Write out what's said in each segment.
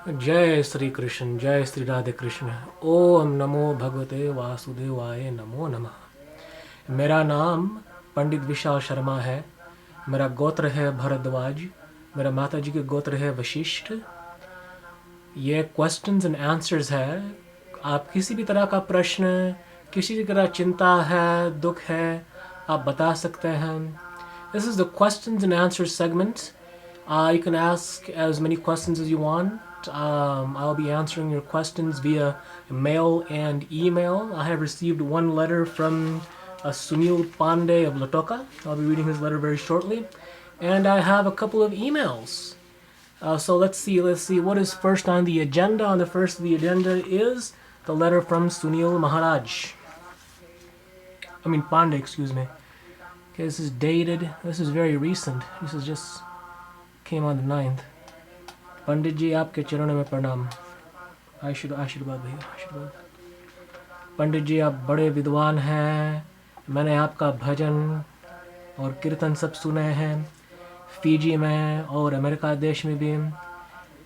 जय श्री कृष्ण, जय श्री राधे कृष्ण। ओम नमो भगवते वासुदेवाय नमो नमः। मेरा नाम पंडित विशाल शर्मा है। मेरा गोत्र है भरद्वाज। मेरा माता जी के गोत्र है वशिष्ठ। ये क्वेश्चंस एंड आंसर्स है। आप किसी भी तरह का प्रश्न, किसी भी तरह चिंता है, दुख है, आप बता सकते हैं। This is the questions and answers segment. You can ask as many questions as you want. I'll be answering your questions via mail and email. I have received one letter from Sunil Pandey of Latoka. I'll be reading his letter very shortly. And I have a couple of emails. So let's see what is first on the agenda. On the first of the agenda is the letter from Sunil Maharaj. Pandey, excuse me. Okay, this is dated. This is very recent. This is just came on the 9th. पंडित जी आपके चरणों में प्रणाम। आशीर्वाद भैया, आशीर्वाद। पंडित जी आप बड़े विद्वान हैं। मैंने आपका भजन और कीर्तन सब सुने हैं, फीजी में और अमेरिका देश में भी।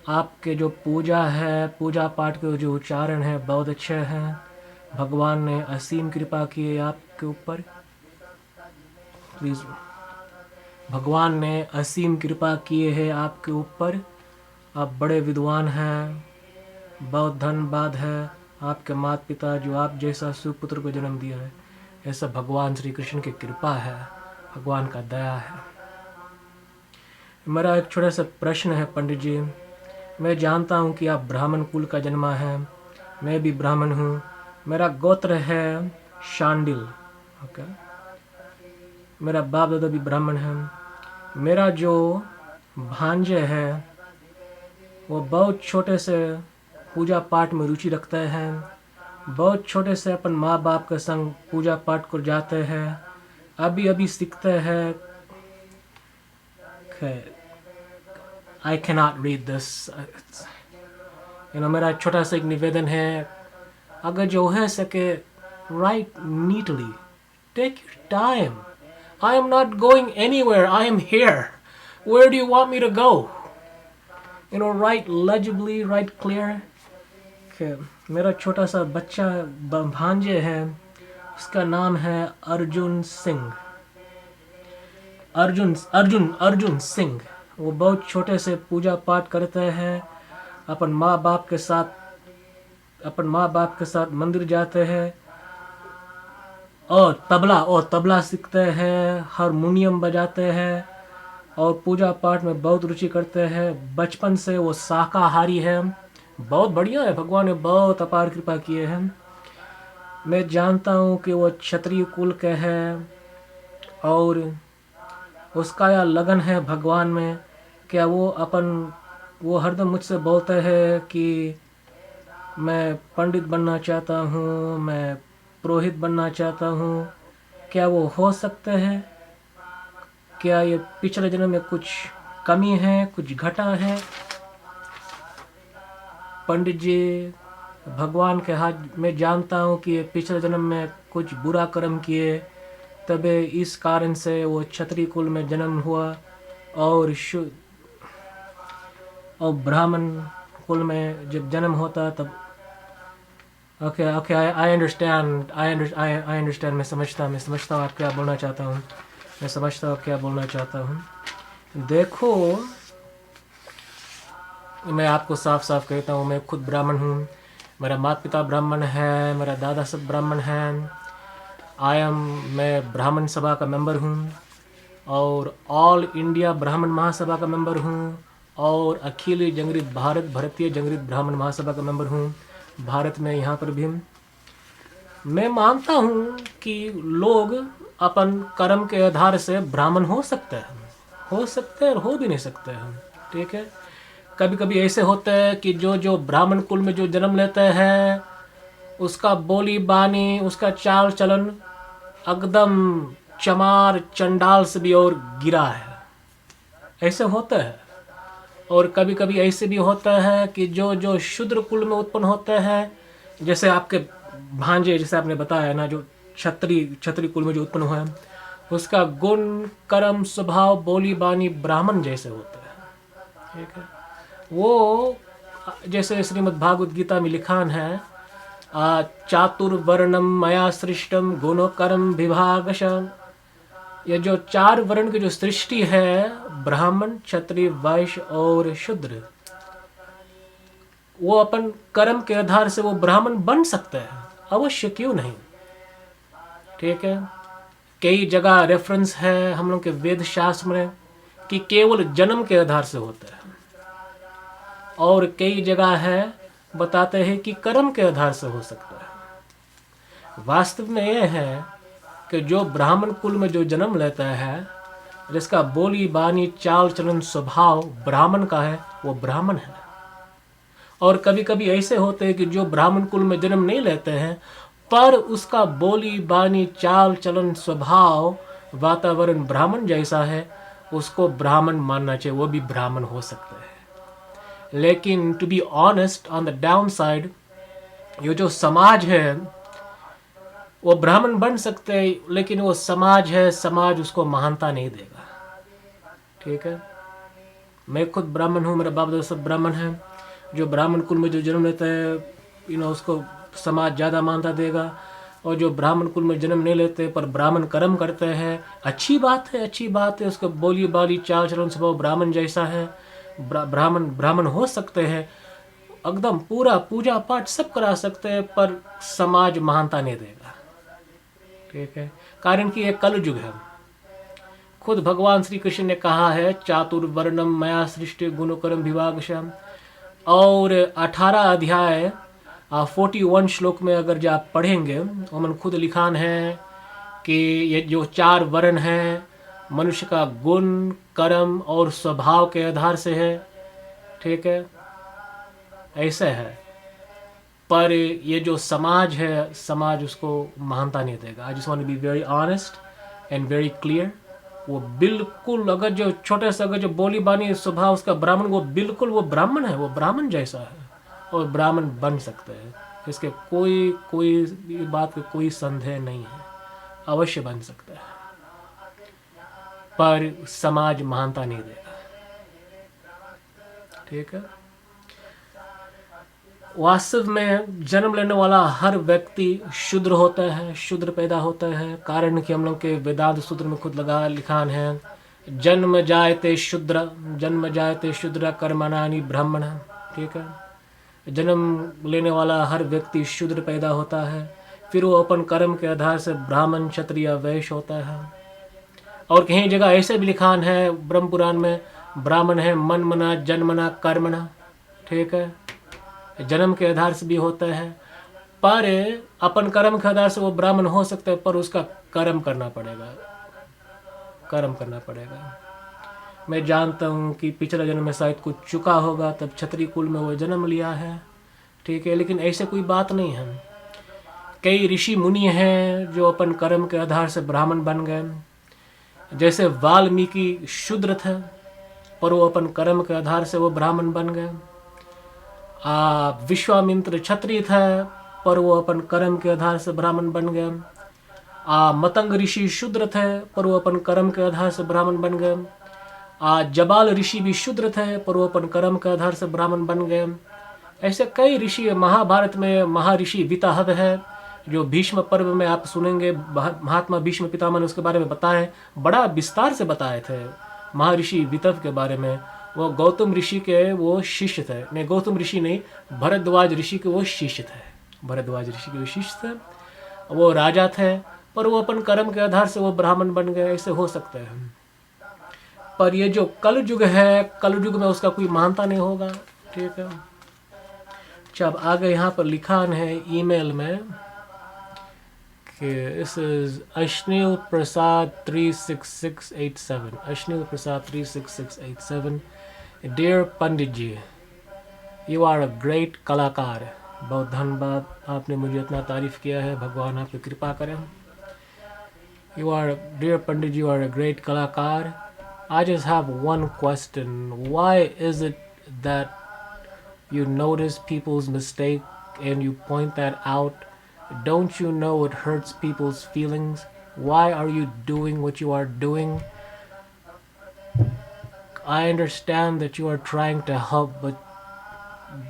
आपके जो पूजा है, पूजा पाठ के जो उच्चारण है बहुत अच्छे हैं। भगवान ने असीम कृपा की है आपके ऊपर। प्लीज़, भगवान ने असीम कृपा किए है आपके ऊपर। आप बड़े विद्वान हैं। बहुत धन्यवाद है आपके माता पिता जो आप जैसा सुपुत्र को जन्म दिया है। ऐसा भगवान श्री कृष्ण की कृपा है, भगवान का दया है। मेरा एक छोटा सा प्रश्न है पंडित जी। मैं जानता हूँ कि आप ब्राह्मण कुल का जन्मा है। मैं भी ब्राह्मण हूँ। मेरा गोत्र है शांडिल। ओके, मेरा बाप दादा भी ब्राह्मण है। मेरा जो भांजे है वो बहुत छोटे से पूजा पाठ में रुचि रखते हैं। बहुत छोटे से अपन माँ बाप के संग पूजा पाठ को जाते हैं। अभी अभी सीखते हैं। I can not read this. मेरा छोटा सा एक निवेदन है, अगर जो है सके write neatly, take your time. I am not going anywhere, I am here. Where do you want me to go? write legibly, write clear. Okay. मेरा छोटा सा बच्चा भांजे है, उसका नाम है अर्जुन सिंह। अर्जुन सिंह। वो बहुत छोटे से पूजा पाठ करते हैं। अपन माँ बाप के साथ मंदिर जाते हैं और तबला सीखते हैं, हारमोनियम बजाते हैं और पूजा पाठ में बहुत रुचि करते हैं। बचपन से वो शाकाहारी है। बहुत बढ़िया है, भगवान ने बहुत अपार कृपा किए हैं। मैं जानता हूँ कि वो क्षत्रिय कुल के है और उसका यह लगन है भगवान में। क्या वो हरदम मुझसे बोलते हैं कि मैं पंडित बनना चाहता हूँ, मैं पुरोहित बनना चाहता हूँ। क्या वो हो सकते हैं? क्या ये पिछले जन्म में कुछ कमी है, कुछ घटा है? पंडित जी, भगवान के हाथ में जानता हूँ कि पिछले जन्म में कुछ बुरा कर्म किए, तबे इस कारण से वो क्षत्रिय कुल में जन्म हुआ और ब्राह्मण कुल में जब जन्म होता तब ओके आई अंडरस्टैंड। मैं समझता हूँ आप क्या बोलना चाहता हूँ। मैं समझता हूँ क्या बोलना चाहता हूँ। देखो, मैं आपको साफ साफ कहता हूँ, मैं खुद ब्राह्मण हूँ। मेरा माता पिता ब्राह्मण है, मेरा दादा सब ब्राह्मण हैं। मैं ब्राह्मण सभा का मेंबर हूँ और ऑल इंडिया ब्राह्मण महासभा का मेंबर हूँ और भारतीय जंगरित ब्राह्मण महासभा का मेंबर हूँ भारत में। यहाँ पर भी मैं मानता हूँ कि लोग अपन कर्म के आधार से ब्राह्मण हो सकते हैं और हो भी नहीं सकते हैं। ठीक है, कभी कभी ऐसे होते हैं कि जो ब्राह्मण कुल में जो जन्म लेते हैं उसका बोली बानी, उसका चाल चलन एकदम चमार चंडाल से भी और गिरा है। ऐसे होता है। और कभी कभी ऐसे भी होता है कि जो शूद्र कुल में उत्पन्न होते हैं, जैसे आपके भांजे, जैसे आपने बताया ना, जो क्षत्रिय कुल में जो उत्पन्न हुआ है, उसका गुण कर्म स्वभाव बोली बानी ब्राह्मण जैसे होता है। ठीक है, वो जैसे श्रीमद् भागवत गीता में लिखान है, चातुर्वर्णम मया सृष्टम गुणकरम विभागश। ये जो 4 वर्ण की जो सृष्टि है, ब्राह्मण, क्षत्रिय, वैश्य और शूद्र, वो अपन कर्म के आधार से वो ब्राह्मण बन सकते हैं, अवश्य, क्यों नहीं। ठीक है, कई जगह रेफरेंस है हम लोग के वेद शास्त्र में कि केवल जन्म के आधार से होता है, और कई जगह है बताते हैं कि कर्म के आधार से हो सकता है। वास्तव में यह है कि जो ब्राह्मण कुल में जो जन्म लेता है, जिसका बोली बानी चाल चलन स्वभाव ब्राह्मण का है, वो ब्राह्मण है। और कभी कभी ऐसे होते हैं कि जो ब्राह्मण कुल में जन्म नहीं लेते हैं, पर उसका बोली बानी चाल चलन स्वभाव वातावरण ब्राह्मण जैसा है, उसको ब्राह्मण मानना चाहिए, वो भी ब्राह्मण हो सकते हैं। लेकिन to be honest, on the down side, ये जो समाज है वो ब्राह्मण बन सकते हैं, लेकिन वो समाज है, समाज उसको महानता नहीं देगा। ठीक है, मैं खुद ब्राह्मण हूँ, मेरा बाप दादा सब ब्राह्मण है। जो ब्राह्मण कुल में जो जन्म लेता है, उसको समाज ज़्यादा मानता देगा, और जो ब्राह्मण कुल में जन्म नहीं लेते पर ब्राह्मण कर्म करते हैं, अच्छी बात है, अच्छी बात है, उसको बोली बाली चाल चलन स्वभाव ब्राह्मण जैसा है, ब्राह्मण हो सकते हैं, एकदम पूरा पूजा पाठ सब करा सकते हैं, पर समाज महानता नहीं देगा। ठीक है, कारण कि ये कलयुग है। खुद भगवान श्री कृष्ण ने कहा है, चातुर्वर्णम मया सृष्टि गुणकरम विभागशः, और 18 अध्याय 41 श्लोक में अगर जो आप पढ़ेंगे, उन्होंने खुद लिखान है कि ये जो 4 वर्ण हैं, मनुष्य का गुण, कर्म और स्वभाव के आधार से है। ठीक है, ऐसे है, पर ये जो समाज है, समाज उसको महानता नहीं देगा। I just want to be very honest and very clear. वो बिल्कुल, अगर जो छोटे से अगर जो बोली बानी स्वभाव उसका ब्राह्मण, वो बिल्कुल वो ब्राह्मण है, वो ब्राह्मण जैसा है, और ब्राह्मण बन सकते हैं, इसके कोई बात का कोई संदेह नहीं है, अवश्य बन सकता है, पर समाज महानता नहीं देगा। ठीक है, वास्तव में जन्म लेने वाला हर व्यक्ति शूद्र होता है, शूद्र पैदा होता है, कारण कि हम लोग के वेदांत सूत्र में खुद लिखान है, जन्म जायते शूद्र कर्मणानि ब्राह्मण। ठीक है, जन्म लेने वाला हर व्यक्ति शूद्र पैदा होता है, फिर वो अपन कर्म के आधार से ब्राह्मण, क्षत्रिय, वैश्य होता है। और कहीं जगह ऐसे भी लिखान है ब्रह्म पुराण में, ब्राह्मण है मन मना जन्मना कर्मणा। ठीक है, जन्म के आधार से भी होता है, पर अपन कर्म के आधार से वो ब्राह्मण हो सकता है, पर उसका कर्म करना पड़ेगा, कर्म करना पड़ेगा। मैं जानता हूँ कि पिछले जन्म में शायद कुछ चुका होगा, तब क्षत्रिय कुल में वो जन्म लिया है। ठीक है, लेकिन ऐसे कोई बात नहीं है। कई ऋषि मुनि हैं जो अपन कर्म के आधार से ब्राह्मण बन गए, जैसे वाल्मीकि शूद्र थे, पर वो अपन कर्म के आधार से वो ब्राह्मण बन गए। विश्वामित्र क्षत्रिय था, पर वो अपन कर्म के आधार से ब्राह्मण बन गए। मतंग ऋषि शूद्र थे, पर वो अपन कर्म के आधार से ब्राह्मण बन गए। जबाल ऋषि भी शूद्र थे, पर वो अपन कर्म के आधार से ब्राह्मण बन गए। ऐसे कई ऋषि, महाभारत में महर्षि विताहत है, जो भीष्म पर्व में आप सुनेंगे, महात्मा भीष्म पितामह ने उसके बारे में बताए, बड़ा विस्तार से बताए थे महर्षि वितव के बारे में। वो गौतम ऋषि के वो शिष्य थे, नहीं गौतम ऋषि नहीं, भरद्वाज ऋषि के वो शिष्य थे, भरद्वाज ऋषि के वो शिष्य थे। वो राजा थे, पर वो अपन कर्म के आधार से वो ब्राह्मण बन गए, ऐसे हो सकते हैं। पर ये जो कलयुग है, कलयुग में उसका कोई महानता नहीं होगा। ठीक है, जब आगे यहाँ पर लिखान है ईमेल में कि this is Ashneil Prasad 36687, Ashneil Prasad 36687, Dear Pandit ji, you are a great कलाकार। बहुत धन्यवाद, आपने मुझे इतना तारीफ किया है, भगवान आप पे कृपा करें। You are, dear Pandit, you are a great कलाकार। I just have one question. Why is it that you notice people's mistake and you point that out? Don't you know it hurts people's feelings? Why are you doing what you are doing? I understand that you are trying to help, but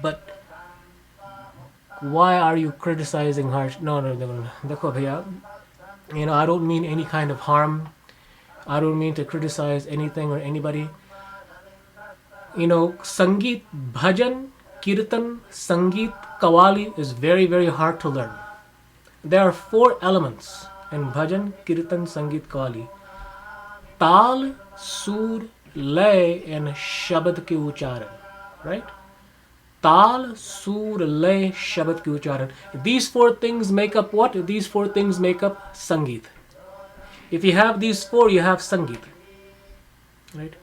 but why are you criticizing harsh? No. Dekho bhaiya, I don't mean any kind of harm. I don't mean to criticize anything or anybody. Sangeet, bhajan, kirtan, sangeet, kawali is very, very hard to learn. There are 4 elements in bhajan, kirtan, sangeet, kawali. Tal, sur, lay, and shabad ke ucharan. Right? Tal, sur, lay, shabad ke ucharan. These 4 things make up what? These 4 things make up sangeet. If you have these 4, you have sangeet. Right?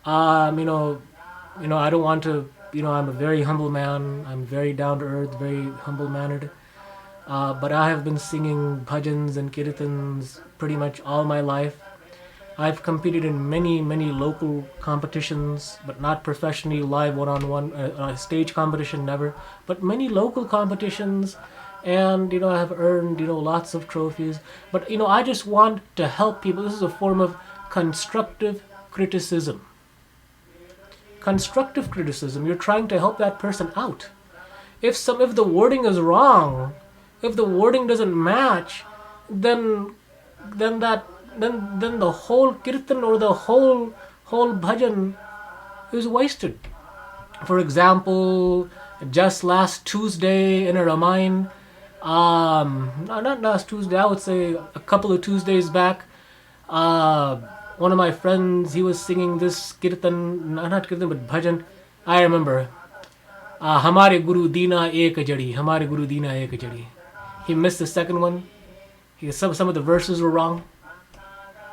I don't want to, I'm a very humble man. I'm very down to earth, very humble mannered. But I have been singing bhajans and kirtans pretty much all my life. I've competed in many, many local competitions, but not professionally, live one-on-one, stage competition, never. But many local competitions, and I have earned lots of trophies. But I just want to help people. This is a form of constructive criticism. Constructive criticism. You're trying to help that person out. If the wording is wrong, if the wording doesn't match, then the whole kirtan or the whole bhajan is wasted. For example, just last Tuesday in a Ramayan, not last Tuesday, I would say a couple of Tuesdays back, one of my friends, he was singing this kirtan, not kirtan but bhajan. I remember, Hamare Guru Dina Ek Jadi, Hamare Guru Dina Ek Jadi. He missed the second one. Some of the verses were wrong.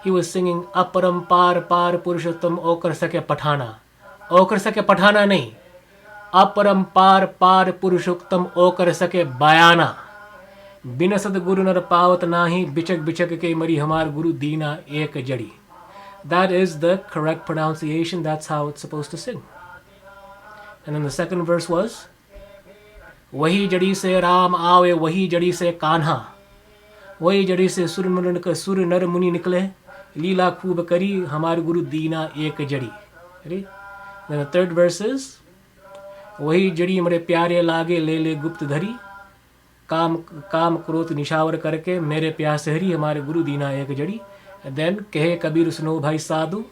He was singing Aparam Par Par Purushottam Okar Sake Pathana. Okar Sake Pathana nahi. Aparam Par Par Purushottam Okar Sake Bayana. Bina Sadguru Nar Pavat Nahi Bichak Bichak Ke Mari Hamar Guru Dina Ek Jadi. That is the correct pronunciation. That's how it's supposed to sing. And then the second verse was Wahi Jadi Se Ram Aave Wahi Jadi Se Kanha. Wahi Jadi Se Sur Nar Muni Nikle. Leela Khoob Kari Hamar Guru Dina Ek Jadi. Then the third verse is Wahi Jadi Mare Pyare Lage Le Gupt Dhari. Kam Krot Nishawar Karke Mere Pyas Hari Hamare Guru Dina Ek Jadi. And then Kehe Kabir Suno Bhai Sadhu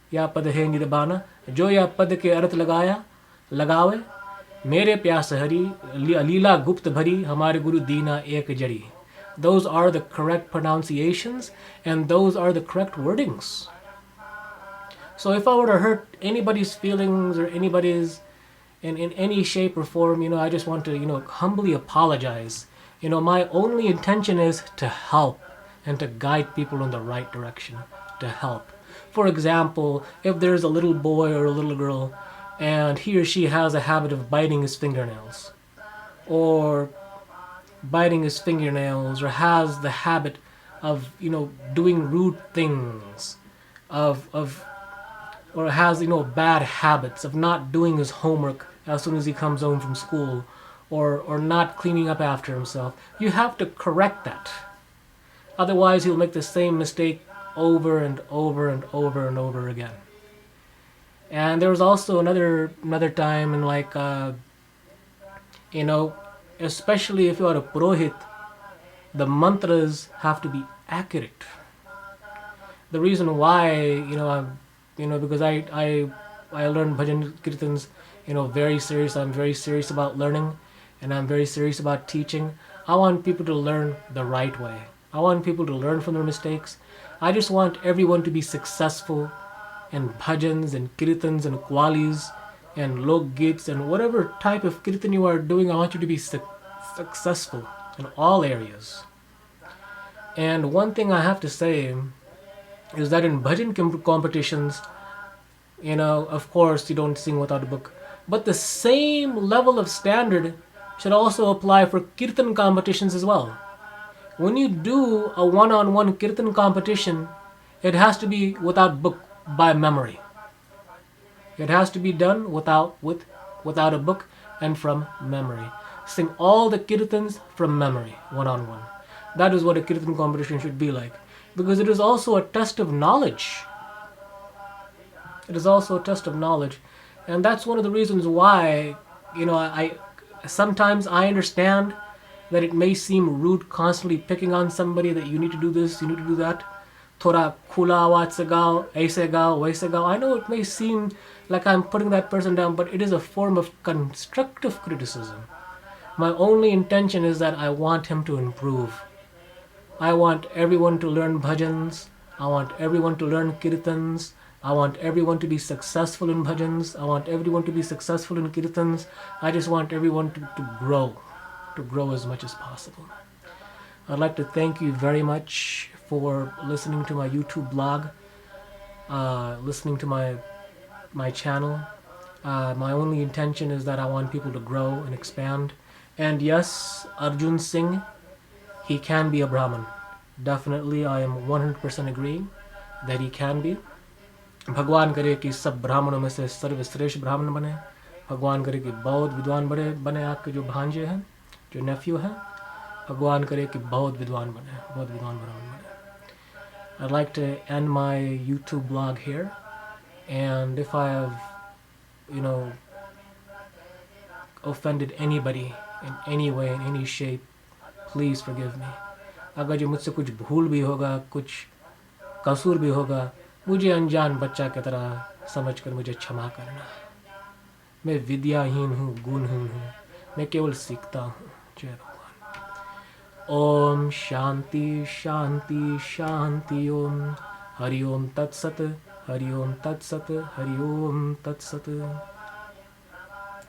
Ya Pad Hai Nirbana. Jo ya Pad ke Arth Lagawe Mere Pyas Hari Leela Gupt Bhari Hamare Guru Dina Ek Jadi. Those are the correct pronunciations and those are the correct wordings. So if I were to hurt anybody's feelings or anybody's in any shape or form, I just want to, humbly apologize. My only intention is to help and to guide people in the right direction, to help. For example, if there's a little boy or a little girl and he or she has a habit of biting his fingernails or has the habit of doing rude things or has bad habits of not doing his homework as soon as he comes home from school or not cleaning up after himself, you have to correct that. Otherwise he'll make the same mistake over and over and over and over again. And there was also another time in especially if you are a purohit, the mantras have to be accurate. The reason why, because I learn bhajan kirtans, very serious. I'm very serious about learning, and I'm very serious about teaching. I want people to learn the right way. I want people to learn from their mistakes. I just want everyone to be successful in bhajans and kirtans and qwalis and lok gits and whatever type of kirtan you are doing. I want you to be successful in all areas. And one thing I have to say is that in bhajan competitions, of course you don't sing without a book, but the same level of standard should also apply for kirtan competitions as well. When you do a one-on-one kirtan competition, it has to be without book, by memory. It has to be done without a book and from memory. Sing all the kirtans from memory, one-on-one. That is what a kirtan competition should be like. Because it is also a test of knowledge. It is also a test of knowledge. And that's one of the reasons why, you know, I sometimes I understand that it may seem rude constantly picking on somebody, that you need to do this, you need to do that. Thora khula awaaz se gao, aise gao, waise gao. I know it may seem like I'm putting that person down, but it is a form of constructive criticism. My only intention is that I want him to improve. I want everyone to learn bhajans. I want everyone to learn kirtans. I want everyone to be successful in bhajans. I want everyone to be successful in kirtans. I just want everyone to grow as much as possible. I'd like to thank you very much for listening to my YouTube blog, listening to my channel. My only intention is that I want people to grow and expand. And yes, Arjun Singh, he can be a Brahmin. Definitely, I am 100% agreeing that he can be. भगवान करे कि सब ब्राह्मणों में से सर्वश्रेष्ठ ब्राह्मण बने. भगवान करे कि बहुत विद्वान बने आपके जो भांजे हैं, जो नेफ्यू हैं. भगवान करे कि बहुत विद्वान ब्राह्मण बने. I'd like to end my YouTube blog here, and if I have, you know, offended anybody in any way, in any shape, please forgive me. अगर जो मुझसे कुछ भूल भी होगा, कुछ कसूर भी होगा, मुझे अनजान बच्चा की तरह समझकर मुझे क्षमा करना. मैं विद्याहीन हूँ, गुणहीन हूँ, मैं केवल सीखता हूँ. जय भगवान. ओम शांति शांति शांति. ओम हरि ओम तत्सत, हरि ओम तत्सत, हरि ओम तत्सत.